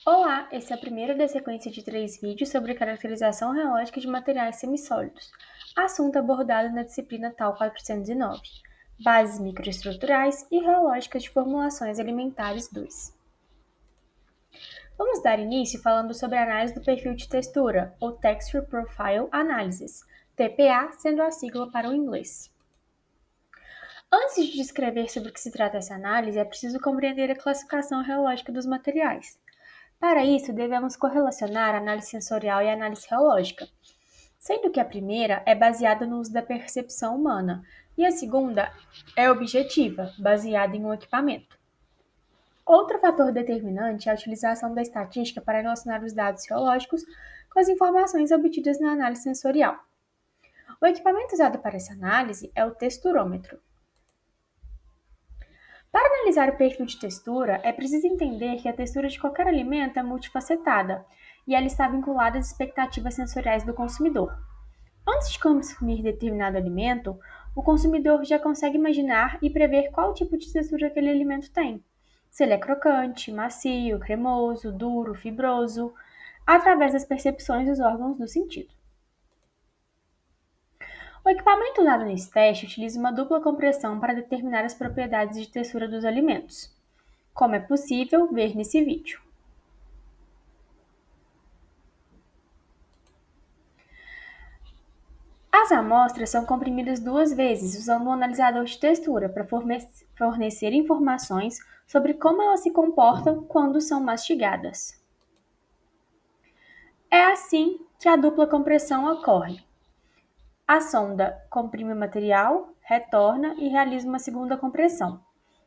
Olá, esse é o primeiro da sequência de 3 vídeos sobre caracterização reológica de materiais semissólidos, assunto abordado na disciplina TAL 409, Bases microestruturais e reológicas de formulações alimentares 2. Vamos dar início falando sobre a análise do perfil de textura, ou Texture Profile Analysis, TPA sendo a sigla para o inglês. Antes de descrever sobre o que se trata essa análise, é preciso compreender a classificação reológica dos materiais. Para isso, devemos correlacionar a análise sensorial e a análise reológica, sendo que a primeira é baseada no uso da percepção humana e a segunda é objetiva, baseada em um equipamento. Outro fator determinante é a utilização da estatística para relacionar os dados reológicos com as informações obtidas na análise sensorial. O equipamento usado para essa análise é o texturômetro. Para analisar o perfil de textura, é preciso entender que a textura de qualquer alimento é multifacetada e ela está vinculada às expectativas sensoriais do consumidor. Antes de consumir determinado alimento, o consumidor já consegue imaginar e prever qual tipo de textura aquele alimento tem. Se ele é crocante, macio, cremoso, duro, fibroso, através das percepções dos órgãos do sentido. O equipamento usado nesse teste utiliza uma dupla compressão para determinar as propriedades de textura dos alimentos, como é possível ver nesse vídeo. As amostras são comprimidas 2 vezes usando um analisador de textura para fornecer informações sobre como elas se comportam quando são mastigadas. É assim que a dupla compressão ocorre. A sonda comprime o material, retorna e realiza uma segunda compressão.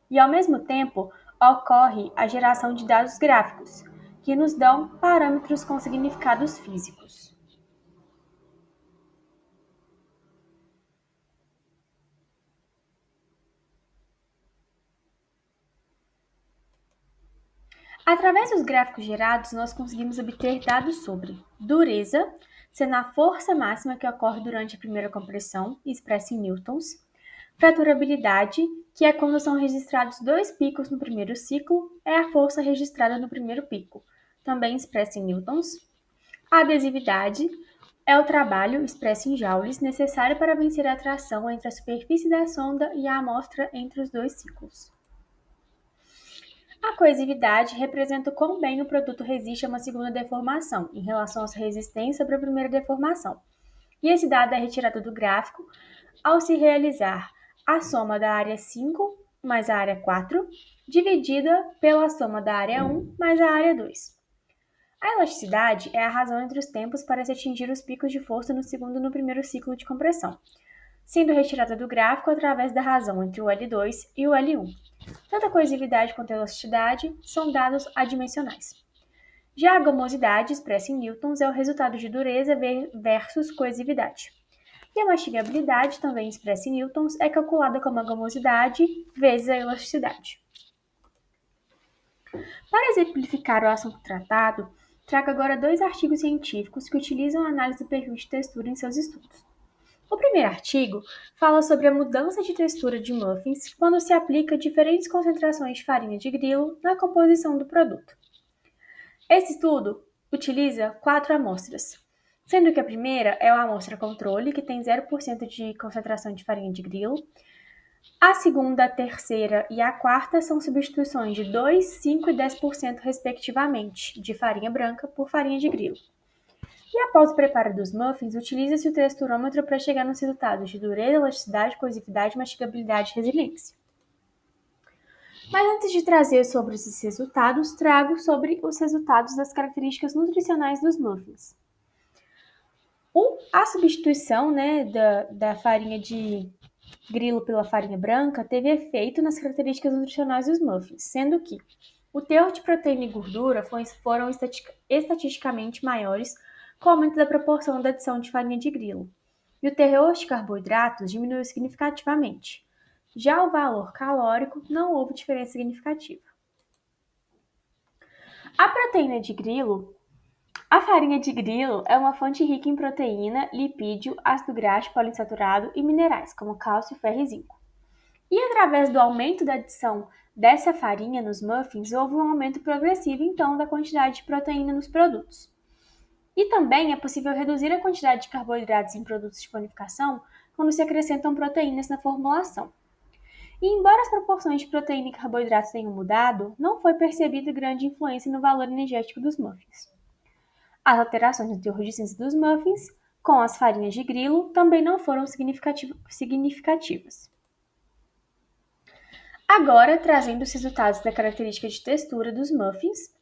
E, ao mesmo tempo, ocorre a geração de dados gráficos, que nos dão parâmetros com significados físicos. Através dos gráficos gerados, nós conseguimos obter dados sobre dureza, sendo a força máxima que ocorre durante a primeira compressão, expressa em newtons, fraturabilidade, que é quando são registrados 2 picos no primeiro ciclo, é a força registrada no primeiro pico, também expressa em newtons, a adesividade, é o trabalho, expresso em joules, necessário para vencer a atração entre a superfície da sonda e a amostra entre os 2 ciclos. A coesividade representa o quão bem o produto resiste a uma segunda deformação, em relação à sua resistência sobre a primeira deformação. E esse dado é retirado do gráfico ao se realizar a soma da área 5 mais a área 4, dividida pela soma da área 1 mais a área 2. A elasticidade é a razão entre os tempos para se atingir os picos de força no segundo e no primeiro ciclo de compressão, sendo retirada do gráfico através da razão entre o L2 e o L1. Tanto a coesividade quanto a elasticidade são dados adimensionais. Já a gomosidade, expressa em newtons, é o resultado de dureza versus coesividade. E a mastigabilidade, também expressa em newtons, é calculada como a gomosidade vezes a elasticidade. Para exemplificar o assunto tratado, trago agora 2 artigos científicos que utilizam a análise do perfil de textura em seus estudos. O primeiro artigo fala sobre a mudança de textura de muffins quando se aplica diferentes concentrações de farinha de grilo na composição do produto. Esse estudo utiliza 4 amostras, sendo que a primeira é a amostra controle, que tem 0% de concentração de farinha de grilo. A segunda, a terceira e a quarta são substituições de 2, 5 e 10% respectivamente de farinha branca por farinha de grilo. E após o preparo dos muffins, utiliza-se o texturômetro para chegar nos resultados de dureza, elasticidade, coesividade, mastigabilidade e resiliência. Mas antes de trazer sobre esses resultados, trago sobre os resultados das características nutricionais dos muffins. A substituição da farinha de grilo pela farinha branca teve efeito nas características nutricionais dos muffins, sendo que o teor de proteína e gordura foram estatisticamente maiores com o aumento da proporção da adição de farinha de grilo, e o teor de carboidratos diminuiu significativamente. Já o valor calórico não houve diferença significativa. A farinha de grilo é uma fonte rica em proteína, lipídio, ácido graxo poliinsaturado e minerais, como cálcio, ferro e zinco. E através do aumento da adição dessa farinha nos muffins, houve um aumento progressivo, então, da quantidade de proteína nos produtos. E também é possível reduzir a quantidade de carboidratos em produtos de panificação quando se acrescentam proteínas na formulação. E embora as proporções de proteína e carboidratos tenham mudado, não foi percebida grande influência no valor energético dos muffins. As alterações no teor de cinza dos muffins, com as farinhas de grilo, também não foram significativas. Agora, trazendo os resultados da característica de textura dos muffins,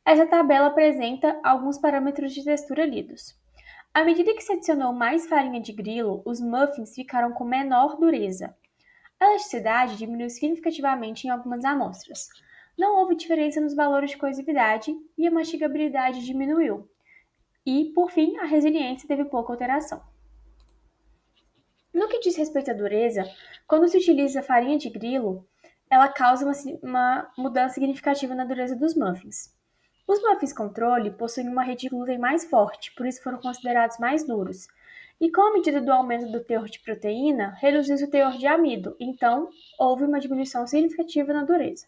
essa tabela apresenta alguns parâmetros de textura lidos. À medida que se adicionou mais farinha de grilo, os muffins ficaram com menor dureza. A elasticidade diminuiu significativamente em algumas amostras. Não houve diferença nos valores de coesividade e a mastigabilidade diminuiu. E, por fim, a resiliência teve pouca alteração. No que diz respeito à dureza, quando se utiliza farinha de grilo, ela causa uma mudança significativa na dureza dos muffins. Os muffins controle possuem uma rede de glúten mais forte, por isso foram considerados mais duros. E com a medida do aumento do teor de proteína, reduziu-se o teor de amido, então houve uma diminuição significativa na dureza.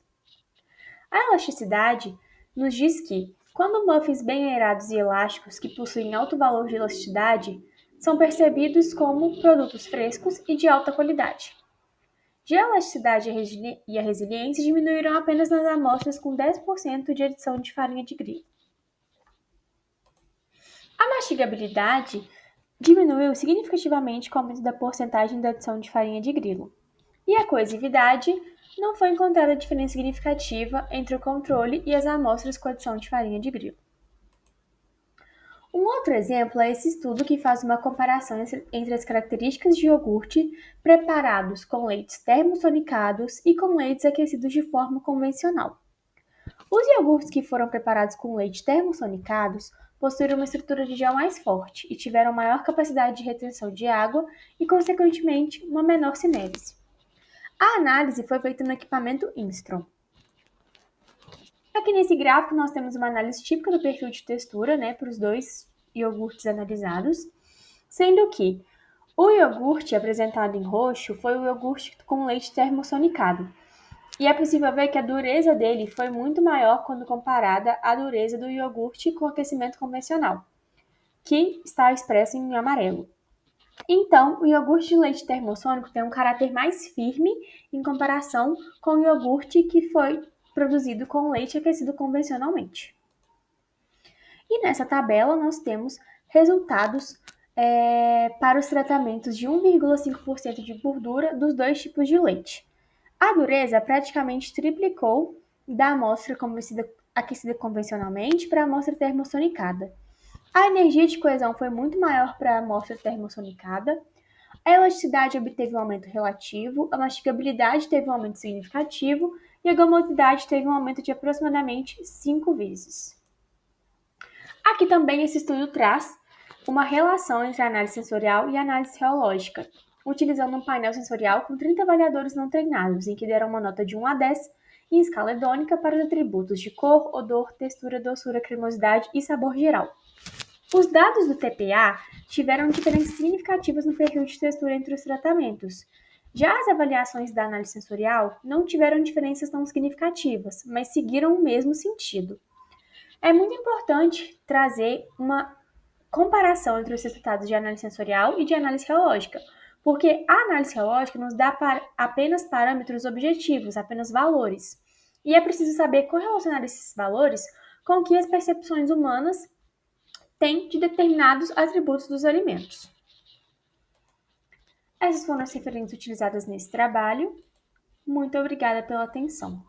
A elasticidade nos diz que, quando muffins bem aerados e elásticos que possuem alto valor de elasticidade são percebidos como produtos frescos e de alta qualidade. Já a elasticidade e a resiliência diminuíram apenas nas amostras com 10% de adição de farinha de grilo. A mastigabilidade diminuiu significativamente com o aumento da porcentagem da adição de farinha de grilo. E a coesividade não foi encontrada diferença significativa entre o controle e as amostras com adição de farinha de grilo. Um outro exemplo é esse estudo que faz uma comparação entre as características de iogurte preparados com leites termosonicados e com leites aquecidos de forma convencional. Os iogurtes que foram preparados com leite termosonicados possuíram uma estrutura de gel mais forte e tiveram maior capacidade de retenção de água e, consequentemente, uma menor sinese. A análise foi feita no equipamento Instron. Aqui nesse gráfico nós temos uma análise típica do perfil de textura, para os dois iogurtes analisados, sendo que o iogurte apresentado em roxo foi o iogurte com leite termosonicado. E é possível ver que a dureza dele foi muito maior quando comparada à dureza do iogurte com aquecimento convencional, que está expresso em amarelo. Então, o iogurte de leite termossônico tem um caráter mais firme em comparação com o iogurte que foi produzido com leite aquecido convencionalmente. E nessa tabela nós temos resultados para os tratamentos de 1,5% de gordura dos dois tipos de leite. A dureza praticamente triplicou da amostra aquecida convencionalmente para a amostra termossonicada. A energia de coesão foi muito maior para a amostra termossonicada. A elasticidade obteve um aumento relativo, a mastigabilidade teve um aumento significativo e a gomosidade teve um aumento de aproximadamente 5 vezes. Aqui também esse estudo traz uma relação entre a análise sensorial e a análise reológica, utilizando um painel sensorial com 30 avaliadores não treinados, em que deram uma nota de 1 a 10 em escala hedônica para os atributos de cor, odor, textura, doçura, cremosidade e sabor geral. Os dados do TPA tiveram diferenças significativas no perfil de textura entre os tratamentos. Já as avaliações da análise sensorial não tiveram diferenças tão significativas, mas seguiram o mesmo sentido. É muito importante trazer uma comparação entre os resultados de análise sensorial e de análise reológica, porque a análise reológica nos dá apenas parâmetros objetivos, apenas valores. E é preciso saber correlacionar esses valores com o que as percepções humanas têm de determinados atributos dos alimentos. Essas foram as referências utilizadas nesse trabalho. Muito obrigada pela atenção.